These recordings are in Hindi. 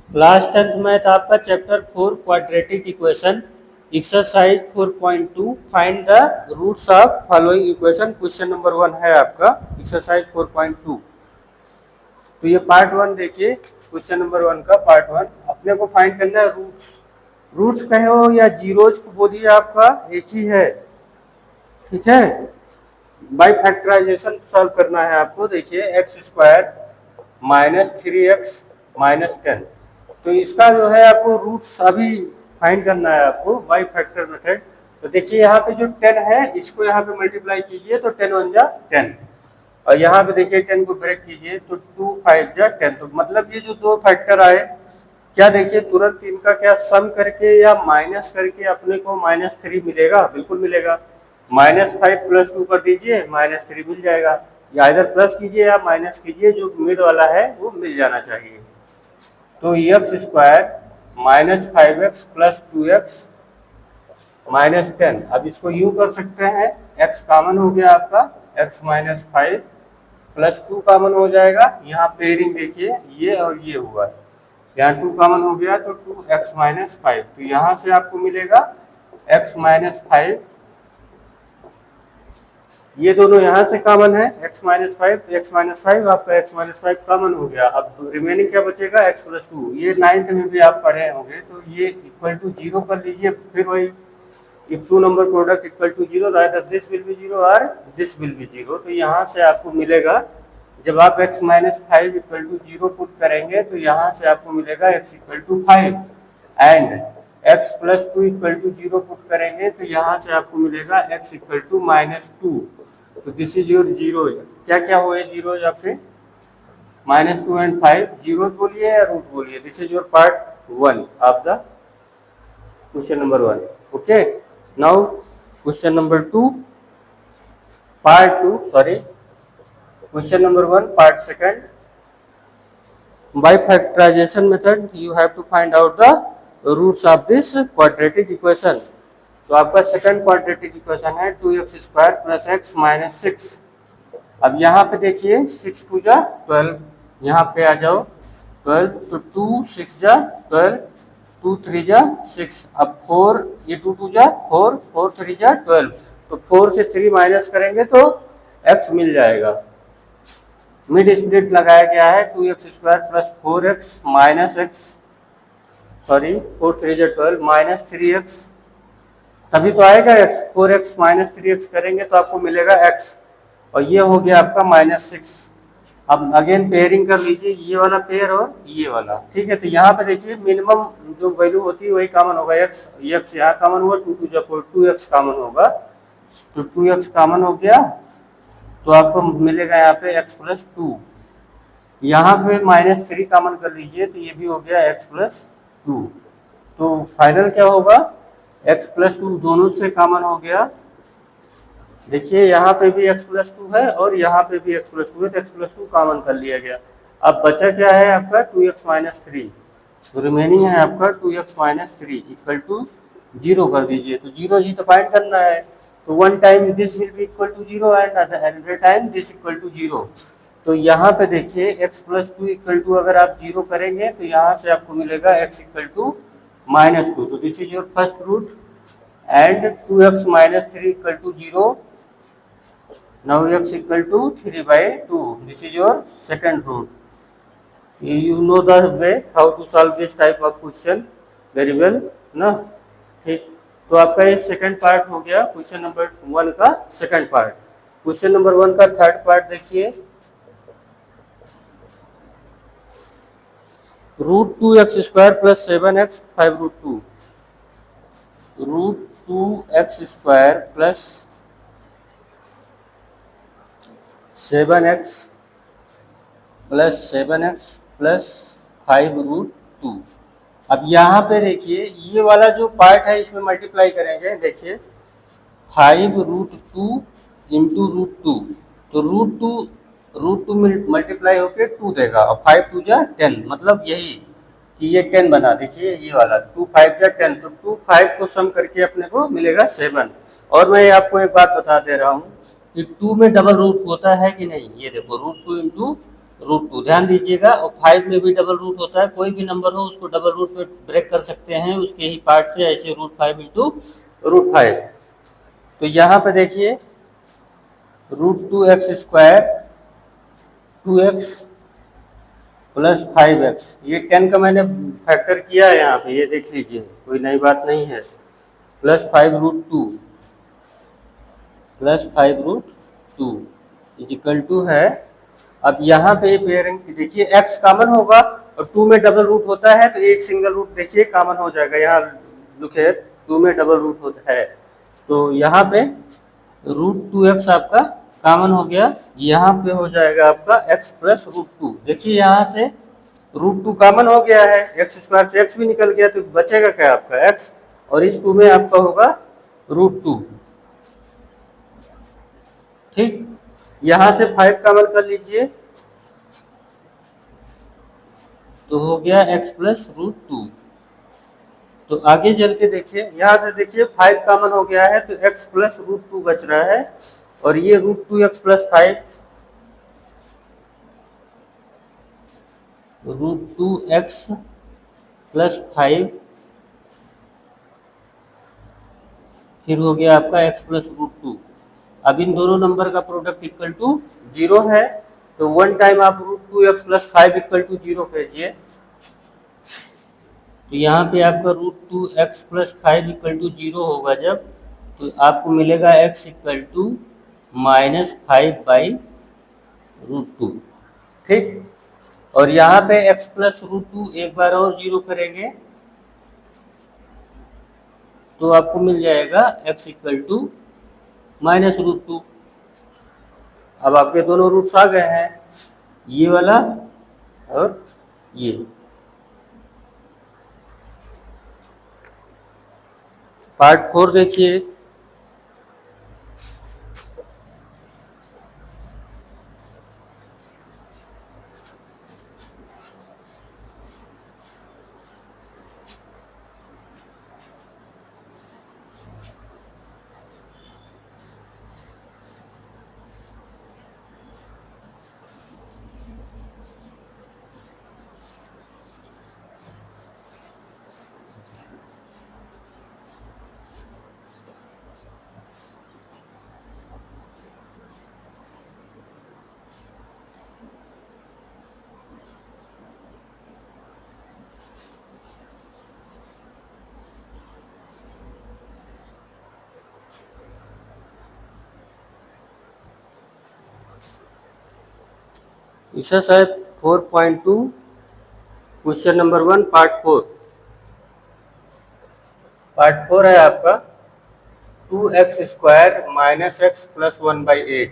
क्लास 10th मैथ आपका chapter 4 quadratic equation exercise 4.2 find the roots of following equation. Question number 1 है आपका एक्सरसाइज 4.2। तो ये पार्ट 1 देखिए, क्वेश्चन नंबर 1 का पार्ट 1 अपने को फाइंड करना है रूट्स। रूट्स कहो या जीरोज को बोलिए, आपका एक ही है, ठीक है। बाई फैक्टराइजेशन सॉल्व करना है आपको। देखिए x square minus 3x minus 10, तो इसका जो है आपको रूट्स अभी फाइंड करना है आपको बाई फैक्टर मेथड। तो देखिए यहाँ पे जो 10 है इसको यहाँ पे मल्टीप्लाई कीजिए तो 10 1 जा 10, और यहाँ पे देखिए 10 को ब्रेक कीजिए तो 2 5 जा 10। तो मतलब ये जो दो फैक्टर आए, क्या देखिए तुरंत इनका क्या सम करके या माइनस करके अपने को -3 मिलेगा, बिल्कुल मिलेगा। -5 प्लस 2 कर दीजिए, -3 मिल जाएगा। या इधर प्लस कीजिए या माइनस कीजिए, जो मिड वाला है वो मिल जाना चाहिए। तो x square minus 5x plus 2x minus 10, अब इसको यूं कर सकते हैं, x कॉमन हो गया आपका, x माइनस 5 प्लस 2 कॉमन हो जाएगा। यहाँ पेयरिंग देखिए ये और ये हुआ, यहाँ 2 कॉमन हो गया तो 2x माइनस 5, तो यहाँ से आपको मिलेगा x माइनस 5, ये दोनों यहाँ से कॉमन है, x माइनस 5, x माइनस 5 आपका x माइनस 5 कॉमन हो गया। अब रिमेनिंग क्या बचेगा, x प्लस 2। ये 9th में भी आप पढ़े होंगे, तो ये इक्वल टू 0 कर लीजिए। फिर वही if two number product equal to 0, this will be 0 और दिस विल बी 0। तो यहाँ से आपको मिलेगा, जब आप x minus 5 equal to 0 put करेंगे तो यहाँ से आपको मिलेगा x equal to 5, and x plus 2 equal to 0 put करेंगे तो यहाँ से आपको मिलेगा x इक्वल टू -2। तो दिस इज योर जीरो। क्या क्या हुए जीरो आपके, -2 एंड 5, जीरो बोलिए या रूट बोलिए। This is your part 1 of the question number 1। Okay, now question number 2 part 2, sorry question number 1 part 2। By factorization method you have to find out the roots of this quadratic equation। तो आपका सेकंड क्वाड्रेटिक इक्वेशन है 2x square plus x minus 6। अब यहाँ पे देखिए 6 2 जा 12, यहाँ पे आ जाओ 12, तो 2 6 जा 12, 2 3 जा 6, अब 4, ये 2 2 जा 4, 4 3 जा 12, तो 4 से 3 माइनस करेंगे तो x मिल जाएगा। मिड स्प्लिट लगाया गया है 2x square plus 4x minus x, sorry 4 3 जा 12 माइनस 3x, तभी तो आएगा x। 4x माइनस 3x करेंगे तो आपको मिलेगा x, और ये हो गया आपका -6। अब अगेन पेयरिंग कर लीजिए, ये वाला पेयर और ये वाला, ठीक है। तो यहाँ पे देखिए मिनिमम जो वैल्यू होती है वही कॉमन होगा, x यहाँ कॉमन हुआ, 2 2 जा 4, 2x कॉमन होगा, तो 2x कॉमन हो गया तो आपको मिलेगा यहाँ पे x प्लस 2। यहाँ पे -3 कॉमन कर लीजिए तो ये भी हो गया x प्लस 2। तो फाइनल क्या होगा, x प्लस 2 दोनों से कॉमन हो गया। देखिए यहाँ पे भी x प्लस 2 है और यहाँ पे भी x प्लस 2 है, तो x प्लस 2 कॉमन कर लिया गया। अब बचा क्या है आपका 2x माइनस 3, तो रिमेनिंग है आपका 2x माइनस 3 इक्वल टू 0 कर दीजिए। तो 0 जी तो फाइंड करना है, तो 1 time this will be equal to 0 and another time this equal to 0। तो यहाँ पे देखिए x प्लस 2 इक्वल टू अगर आप 0 करेंगे तो यहाँ से आपको मिलेगा x इक्वल टू -2। तो this is your first root, and 2x minus 3 equal to 0, now x equal to 3/2, this is your second root। you know the way how to solve this type of question very well ना, ठीक। तो आपका ये सेकंड पार्ट हो गया क्वेश्चन नंबर 1 का सेकंड पार्ट। क्वेश्चन नंबर 1 का थर्ड पार्ट देखिए, √2x square plus 7x 5√2, √2x square plus 7x plus 5√2। अब यहाँ पे देखिए ये वाला जो पार्ट है इसमें मल्टीप्लाई करेंगे। देखिए 5√2 इंटू √2, तो √2 मल्टीप्लाई होके 2 देगा, और 5 2 जा 10, मतलब यही कि ये 10 बना। देखिए ये वाला 2 5 जा 10, तो 2 5 को सम करके अपने को मिलेगा 7। और मैं आपको एक बात बता दे रहा हूँ कि 2 में डबल रूट होता है कि नहीं, ये देखो √2 इंटू √2 ध्यान दीजिएगा। और 5 में भी डबल रूट होता है, कोई भी नंबर हो उसको डबल रूट पे ब्रेक कर सकते हैं उसके ही पार्ट से, ऐसे √5 इंटू √5। तो यहाँ पे देखिए √2x² 2x प्लस 5x, ये 10 का मैंने फैक्टर किया है यहाँ पे, ये देख लीजिए, कोई नई बात नहीं है। प्लस 5√2 प्लस 5√2 इजिकल टू है। अब यहाँ पे पेयरिंग देखिए x कॉमन होगा और 2 में डबल रूट होता है तो एक सिंगल रूट देखिए कॉमन हो जाएगा। यहाँ लिखे 2 में डबल रूट होता है तो यहाँ पे √2x आपका कॉमन हो गया, यहाँ पे हो जाएगा आपका x प्लस √2। देखिए यहाँ से √2 कॉमन हो गया है, x² से x भी निकल गया तो बचेगा क्या आपका x, और इस 2 में आपका होगा √2। ठीक, यहाँ से 5 कॉमन कर लीजिए तो हो गया x प्लस √2। तो आगे चल के देखिए, यहाँ से देखिए 5 कॉमन हो गया है तो x प्लस √2 बच रहा है, और ये √2x प्लस 5 √2x प्लस 5 फिर हो गया आपका x प्लस √2। अब इन दोनों नंबर का प्रोडक्ट इक्वल टू 0 है तो वन टाइम आप √2x प्लस 5 इक्वल टू 0 भेजिए, तो यहाँ पे आपका √2x प्लस 5 इक्वल टू 0 होगा जब, तो आपको मिलेगा x इक्वल टू -5/√2। ठीक, और यहाँ पे x प्लस √2 एक बार और 0 करेंगे तो आपको मिल जाएगा x इक्वल टू -√2। अब आपके दोनों रूट्स आ गए हैं, ये वाला और ये। पार्ट 4 देखिए। Exercise 4.2 question number 1 part 4। Part 4 है आपका 2x² - x plus 1/8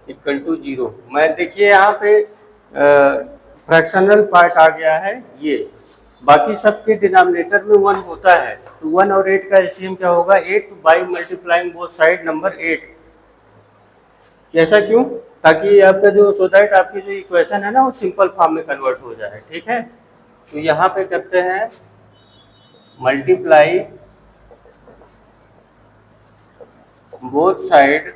equal to 0। मैं देखिए यहाँ पे फ्रैक्शनल पार्ट आ गया है, ये बाकी सबके डिनोमिनेटर में 1 होता है तो 1 और 8 का एलसीएम क्या होगा 8 by multiplying both side number 8। ऐसा क्यों, ताकि आपका जो सो दैट आपकी जो इक्वेशन है ना वो सिंपल फॉर्म में कन्वर्ट हो जाए। ठीक है, तो यहाँ पे करते हैं मल्टीप्लाई बोथ साइड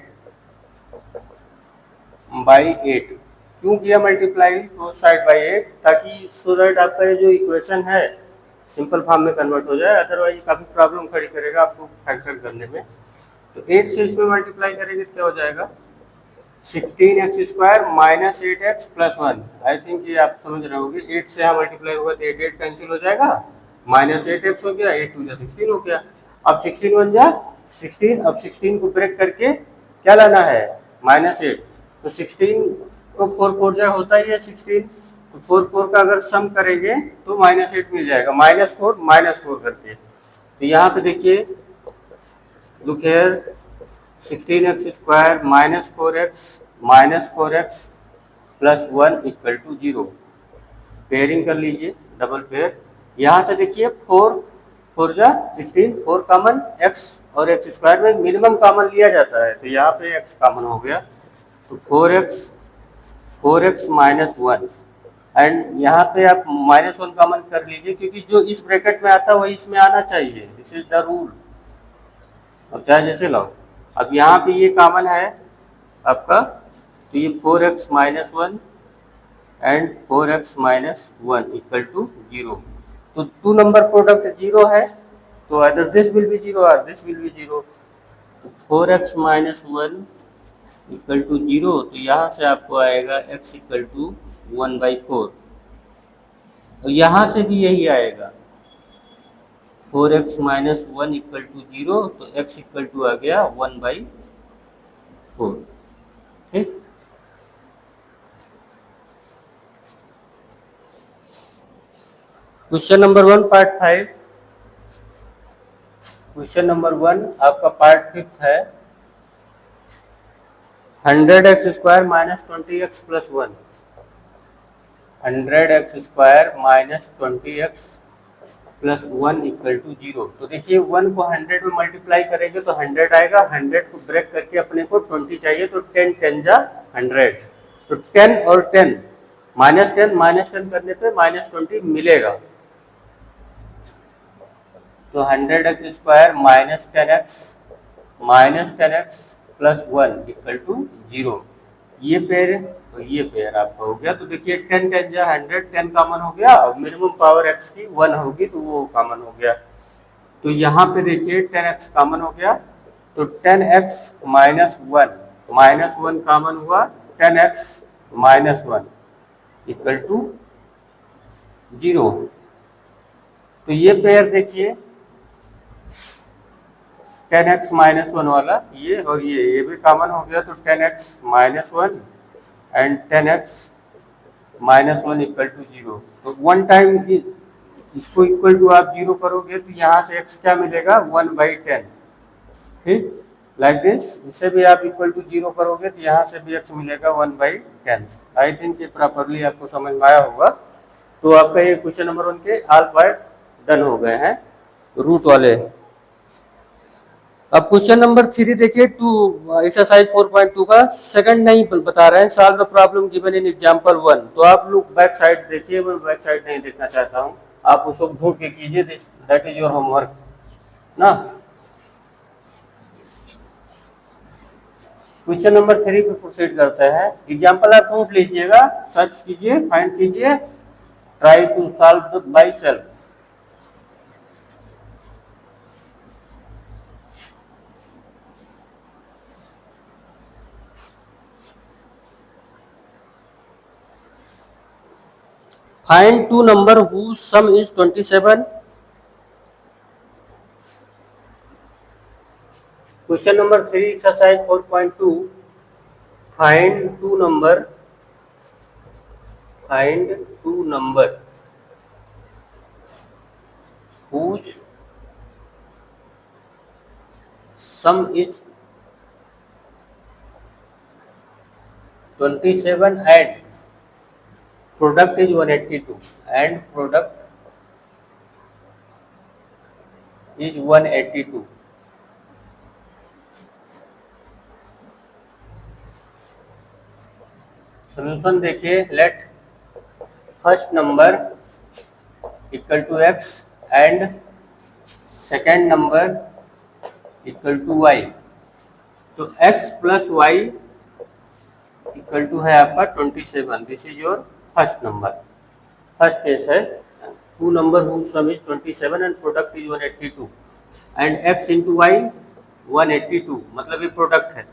बाई 8। क्यों किया मल्टीप्लाई बोथ साइड बाई 8, ताकि सो दैट आपका ये जो इक्वेशन है सिंपल फॉर्म में कन्वर्ट हो जाए, अदरवाइज काफ़ी प्रॉब्लम खड़ी करेगा आपको फैक्टर करने में। तो 8 से इसमें मल्टीप्लाई करेंगे तो क्या हो जाएगा 16x² - 8x plus 1। I think ये आप समझ रहे होंगे, 8 से यहाँ मल्टीप्लाई होगा तो 8 कैंसिल हो जाएगा, -8x हो गया, 8 2 16 हो गया। अब 16 1 जा 16, अब 16 को ब्रेक करके क्या लाना है -8, तो 16 को 4 4 जा होता ही है 16, तो 4 4 का अगर सम करेंगे तो -8 मिल जाएगा, -4 करके। तो यहाँ पे देखिए look here 16x² - 4x plus 1 equal to 0। Pairing कर लीजिए, डबल पेयर। यहाँ से देखिए 4 4 जा 16, 4 कॉमन, x और x² में मिनिमम कॉमन लिया जाता है तो यहाँ पे x कॉमन हो गया, तो 4x -1, एंड यहाँ पे आप -1 कॉमन कर लीजिए क्योंकि जो इस ब्रैकेट में आता है वही इसमें आना चाहिए, दिस इज द रूल। अब चाहे जैसे लाओ, अब यहाँ पे ये कॉमन है आपका, तो ये 4x -1 and 4x minus 1 equal to 0। तो 2 नंबर प्रोडक्ट 0 है, तो अदर दिस विल बी 0 और this will be 0। 4x minus 1 equal to 0, तो यहाँ से आपको आएगा x इक्वल टू 1/4। तो यहाँ से भी यही आएगा 4x माइनस 1 इक्वल टू 0, तो x इक्वल टू आ गया 1/4। ठीक। Question number 1 part 5। Question number 1 आपका पार्ट 5 है। 100x square minus 20x plus 1। 100x square minus 20x plus 1 equal to 0। तो देखिए 1 को 100 में मल्टीप्लाई करेंगे तो 100 आएगा, 100 को ब्रेक करके अपने को 20 चाहिए, तो 10 10 जा 100। तो 10 और 10 माइनस 10 करने पे माइनस 20 मिलेगा। तो 100x square minus 10x plus 1 equal to 0। ये पेयर और ये पेयर आपका हो गया। तो देखिए 10 10 जा 100, 10 कॉमन हो गया और मिनिमम पावर x की 1 होगी तो वो कॉमन हो गया। तो यहाँ पे देखिए 10x कॉमन हो गया, तो 10x माइनस 1 कॉमन हुआ, 10x माइनस 1 इक्वल टू 0। तो ये पेयर देखिए 10x माइनस 1 वाला, ये और ये भी कॉमन हो गया, तो 10x minus 1 and 10x minus 1 equal to 0। तो वन टाइम इसको इक्वल टू आप 0 करोगे तो यहाँ से x क्या मिलेगा 1/10। ठीक, लाइक दिस। इसे भी आप इक्वल टू 0 करोगे तो यहाँ से भी x मिलेगा 1/10। आई थिंक ये प्रॉपरली आपको समझ में आया होगा। तो आपका ये क्वेश्चन नंबर 1 के ऑल पार्ट डन हो गए हैं रूट वाले। अब क्वेश्चन नंबर 3 देखिए, एक्सरसाइज 4.2 का सेकंड नहीं बता रहे हैं, solve the problem given in example 1। तो आप लोग बैक साइड देखिए, मैं बैक साइड नहीं देखना चाहता हूं, आप उसको ढूंढ के कीजिए, दैट इज योर होमवर्क ना। क्वेश्चन नंबर 3 पे प्रोसीड करते हैं। एग्जांपल आप ढूंढ लीजिएगा, सर्च कीजिए, फाइंड कीजिए, try to solve by self. Find two number whose sum is 27. Question number 3 exercise 4.2. Find two number whose sum is 27 and product is 182 and product is 182। Solution देखिए, let first number equal to x and second number equal to y। तो x plus y equal to है आपका 27। This is your first number, first case है। Two number whose sum is 27 and product is 182 and x into y 182, मतलब ये प्रोडक्ट है।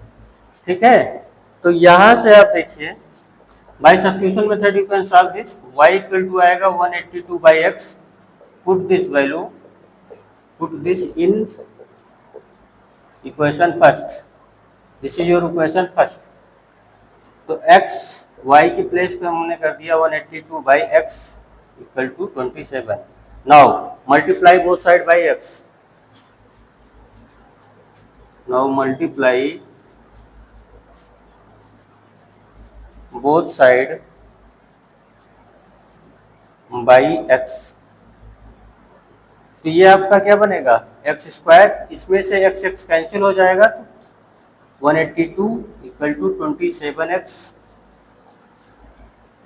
ठीक है, तो यहाँ से आप देखिए by substitution method you can solve this. y equal to आएगा 182 by x, put this value, put this in equation first, this is your equation first. तो x y की प्लेस पे हमने कर दिया 182 by x equal to 27। Now multiply both side by x, now multiply both side by x। तो ये आपका क्या बनेगा एक्स स्क्वायर, इसमें से x x कैंसिल हो जाएगा, तो 182 इक्वल टू 27x।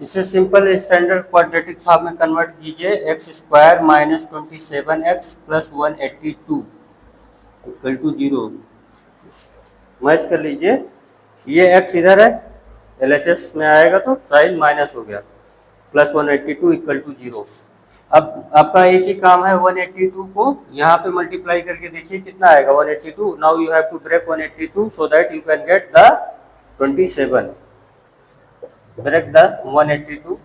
इसे सिंपल स्टैंडर्ड क्वाड्रेटिक फॉर्म में कन्वर्ट कीजिए, x square minus 27x plus 182 equal to 0। Match कर लीजिए, ये x इधर है, LHS में आएगा तो साइन माइनस हो गया, प्लस 182 इक्वल टू 0। अब आपका एक ही काम है, 182 को यहाँ पे मल्टीप्लाई करके देखिए कितना आएगा 182। Now you have to break 182 so that you can get the 27। Break the 182,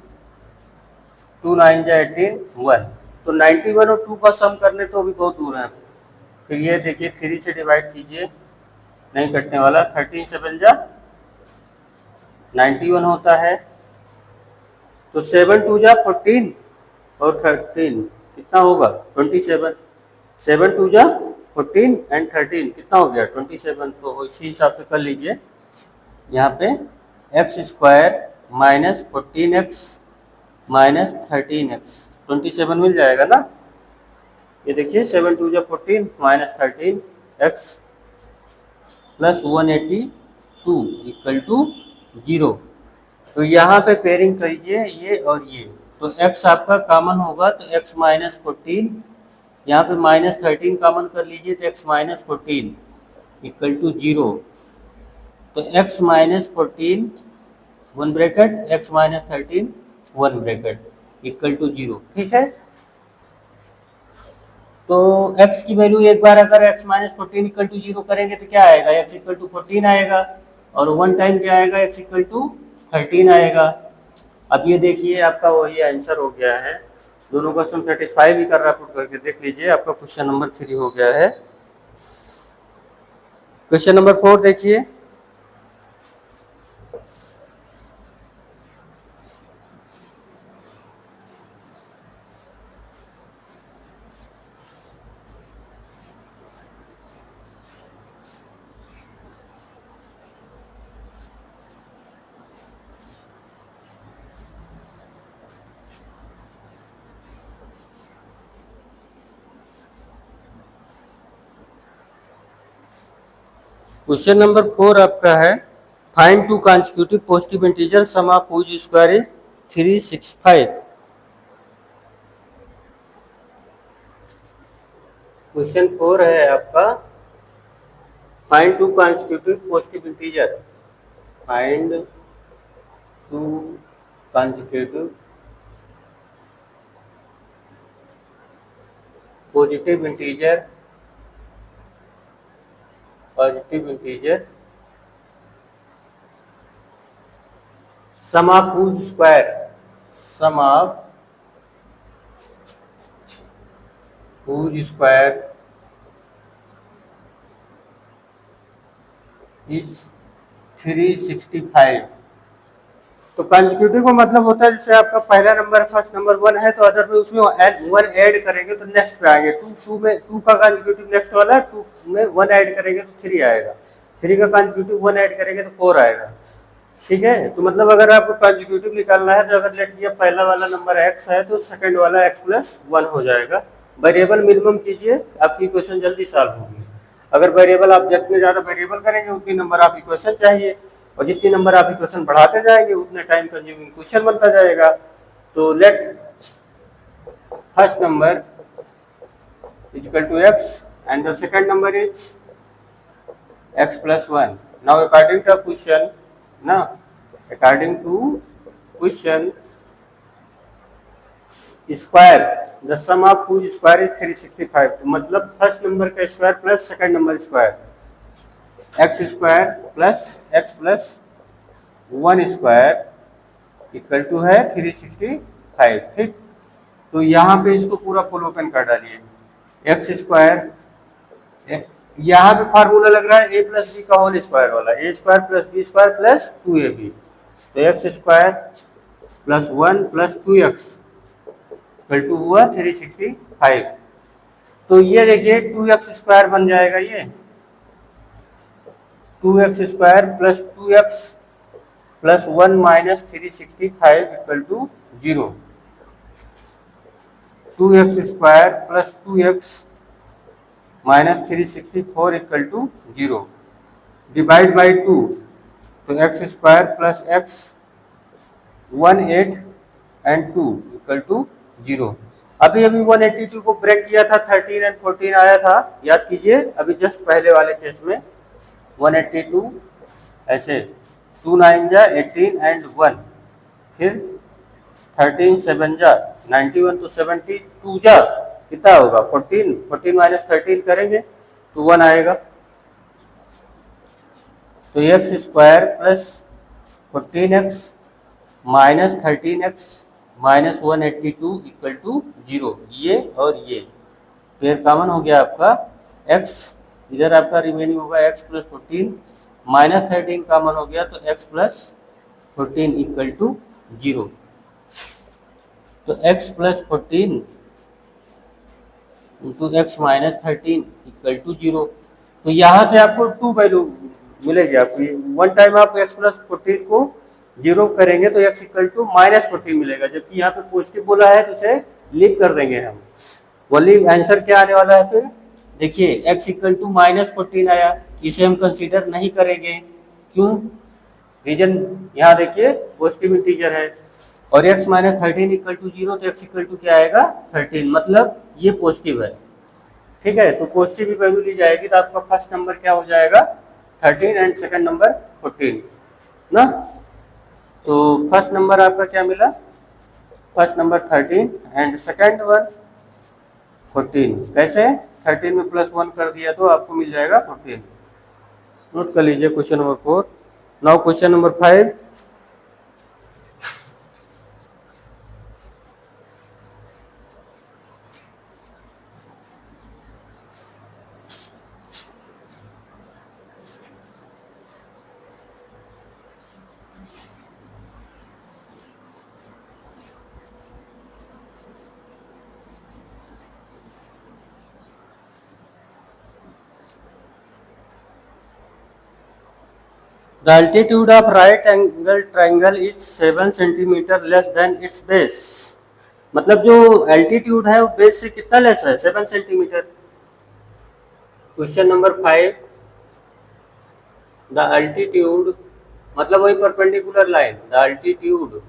2 9 जा 18 1। तो 91 और 2 का सम करने तो अभी बहुत दूर है। फिर ये देखिए 3 से डिवाइड कीजिए, नहीं कटने वाला। 13 7 जा 91 होता है, तो 7 2 जा 14 और 13 कितना होगा 27। 7 2 जा 14 एंड 13 कितना हो गया 27। तो इसी हिसाब से कर लीजिए, यहाँ पे x square minus 14x minus 13x 27 मिल जाएगा ना। ये देखिए 7 2 जा 14 minus 13x plus 182 equal to 0। तो यहाँ पे पेयरिंग करिए ये और ये, तो x आपका कॉमन होगा तो x माइनस 14, यहाँ पे माइनस 13 कॉमन कर लीजिए तो x माइनस 14 इक्वल टू 0। तो x minus 14 1 bracket, x minus 13 1 bracket equal to 0। ठीक है, तो x की वैल्यू एक बार अगर x माइनस 14 इक्वल टू 0 करेंगे तो क्या आएगा, x इक्वल टू 14 आएगा, और 1 टाइम क्या आएगा, x इक्वल टू 13 आएगा। अब ये देखिए आपका वही आंसर हो गया है, दोनों का सम सेटिस्फाई भी कर रहा है। पुट करके देख लीजिए, आपका क्वेश्चन नंबर 3 हो गया है। क्वेश्चन नंबर 4 देखिए, क्वेश्चन नंबर 4 आपका है, find 2 consecutive positive integer sum of which square is 365। Question 4 है आपका, find 2 consecutive positive integer, find 2 consecutive positive integer sum of which square, sum of which square is 365। तो कंसेक्यूटिव का मतलब होता है जैसे आपका पहला नंबर फर्स्ट नंबर 1 है तो अदर में उसमें 1 ऐड करेंगे तो नेक्स्ट पे आएंगे। 2 में 2 का कंसेक्यूटिव नेक्स्ट वाला, 2 में 1 ऐड करेंगे तो 3 आएगा, 3 का कंसेक्यूटिव 1 ऐड करेंगे तो 4 आएगा। ठीक है, तो मतलब अगर आपको कंसेक्यूटिव निकालना है तो अगर लेट किया पहला वाला नंबर x है तो सेकंड वाला x प्लस 1 हो जाएगा। वेरिएबल मिनिमम कीजिए, आपकी इक्वेशन जल्दी सॉल्व होगी। अगर वेरिएबल आप जितने ज़्यादा वेरिएबल करेंगे उतनी नंबर आप इक्वेशन चाहिए, और जितनी नंबर आप इक्वेशन बढ़ाते जाएंगे उतने टाइम कंज्यूमिंग क्वेश्चन बनता जाएगा। तो let first number is equal to x and the second number is x plus 1। Now according to question ना, according to question square the sum of which square is 365। तो मतलब फर्स्ट नंबर का square plus second number square, x square plus 1 square equal to है 365। ठीक, तो यहाँ पे इसको पूरा फुल ओपन कर डालिए। एक्स स्क्वायर, यहाँ पे फार्मूला लग रहा है ए प्लस बी का होल स्क्वायर वाला, a square plus b square plus 2ab। तो x square plus 1 plus 2x equal to हुआ 365। तो ये देखिए 2x स्क्वायर बन जाएगा, ये 2x square plus 2x plus 1 minus 365 equal to 0। 2x square plus 2x minus 364 equal to 0, divide by 2। तो x square plus x 1 8 and 2 equal to 0। अभी 182 को ब्रेक किया था, 13 एंड 14 आया था, याद कीजिए। अभी जस्ट पहले वाले केस में 182 ऐसे 2 9 जा 18 एंड 1, फिर 13 7 जा 91, तो 72 जा कितना होगा 14, 14 माइनस 13 करेंगे तो 1 आएगा। तो x square plus 14x minus 13x minus 182 equal to 0, ये और ये पेयर कॉमन हो गया आपका x, इधर आपका रिमेनिंग होगा x प्लस 14 माइनस 13 कॉमन हो गया तो x प्लस 14 इक्वल टू 0। तो x plus 14 into x minus 13 equal to 0। तो यहाँ से आपको 2 वैल्यू मिलेगी आपको। वन टाइम आप x प्लस 14 को 0 करेंगे तो x इक्वल टू माइनस 14 मिलेगा, जबकि यहाँ पे पॉजिटिव बोला है तो इसे लीव कर देंगे हम। वही आंसर क्या आने वाला है फिर देखिए, x इक्वल टू माइनस 14 आया, इसे हम कंसीडर नहीं करेंगे। क्यों? रीजन यहाँ देखिए पॉजिटिव इंटीजर है और x माइनस 13 इक्वल टू 0, तो x इक्वल टू क्या आएगा 13, मतलब ये पॉजिटिव है। ठीक है, तो पॉजिटिव भी वैल्यू ली जाएगी तो आपका फर्स्ट नंबर क्या हो जाएगा 13 एंड सेकंड नंबर 14 ना। तो फर्स्ट नंबर आपका क्या मिला, first number 13 and second one 14। कैसे? 13 में प्लस 1 कर दिया तो आपको मिल जाएगा 14। नोट कर लीजिए question number 4। Now question number 5। The altitude of right angle triangle is 7 centimetre less than it's base. मतलब जो एल्टीट्यूड है वो बेस से कितना लेस है 7 centimetre. Question number 5, the altitude मतलब वही perpendicular line, the altitude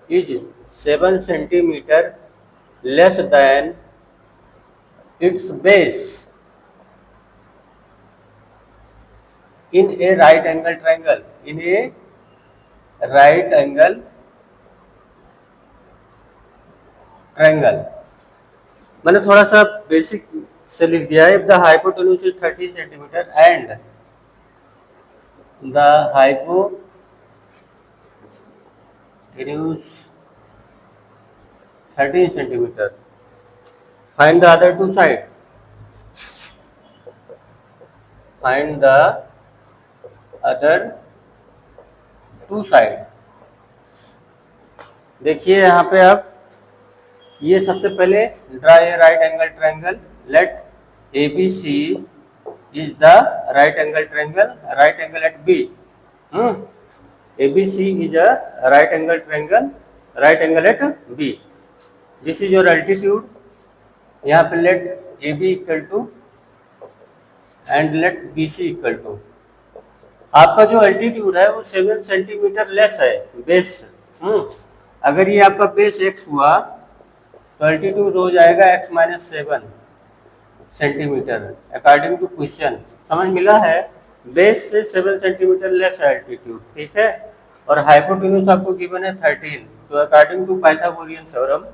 is 7 centimetre less than it's base in a right angle triangle, in a right angle triangle। मैंने थोड़ा सा बेसिक से लिख दिया है। The hypotenuse is 13 centimetre and the hypotenuse 13 centimetre, find the other two side, find the other two side. देखिए यहाँ पे आप ये सबसे पहले draw a right angle triangle, let ABC is the right angle triangle, right angle at B। ABC is a right angle triangle, right angle at B। This is your altitude. यहाँ पे let AB equal to and let BC equal to. आपका जो अल्टीट्यूड है वो 7 सेंटीमीटर लेस है बेस। अगर ये आपका बेस x हुआ तो अल्टीट्यूड हो जाएगा x minus 7 centimetre according to question. समझ मिला है? बेस से 7 सेंटीमीटर लेस है अल्टीट्यूड। ठीक है, और हाइपोटेन्यूज आपको गिवन है 13, तो according to Pythagorean theorem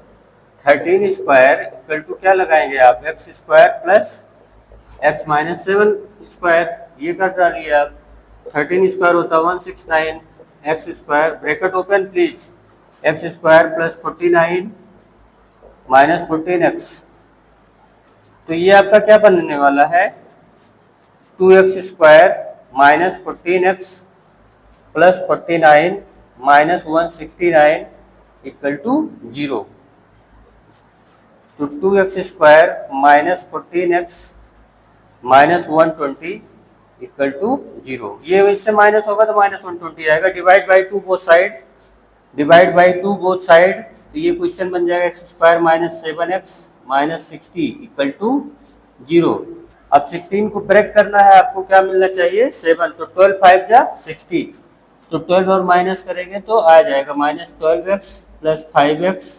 13 square equal to क्या लगाएंगे आप, x square plus x minus 7 square. ये कर डालिए आप, 13 स्क्वायर होता है 169, x square bracket open please, x square plus 49 minus 14x। तो ये आपका क्या बनने वाला है 2x square minus 14x plus 49 minus 169 equal to 0। तो 2x square minus 14x minus 120 equal to 0। ये इससे माइनस होगा तो माइनस 120 आएगा। Divide by 2 both side, divide by 2 both side. तो ये क्वेश्चन बन जाएगा x square minus 7x minus 60 equal to 0। अब 16 को ब्रेक करना है, आपको क्या मिलना चाहिए 7, तो 12 5 जा 60, तो 12 और माइनस करेंगे तो आ जाएगा minus 12x plus 5x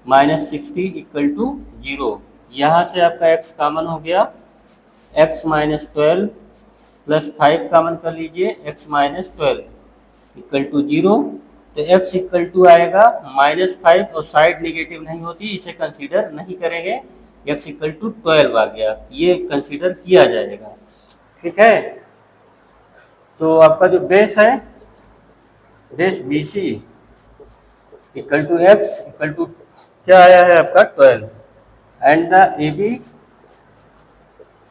minus 60 equal to 0। यहाँ से आपका x कॉमन हो गया, x माइनस 12 प्लस 5 कॉमन कर लीजिए, x माइनस 12 इक्वल टू 0। तो x इक्वल टू आएगा -5 और साइड नेगेटिव नहीं होती, इसे कंसीडर नहीं करेंगे। x इक्वल टू 12 आ गया, ये कंसीडर किया जाएगा। ठीक है, तो आपका जो बेस है, base BC equal to x equal to क्या आया है आपका 12, एंड द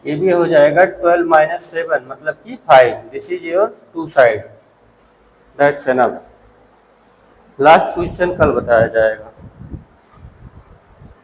AB हो जाएगा 12 - 7 मतलब कि 5। This is your two side, that's enough. Last question कल बताया जाएगा।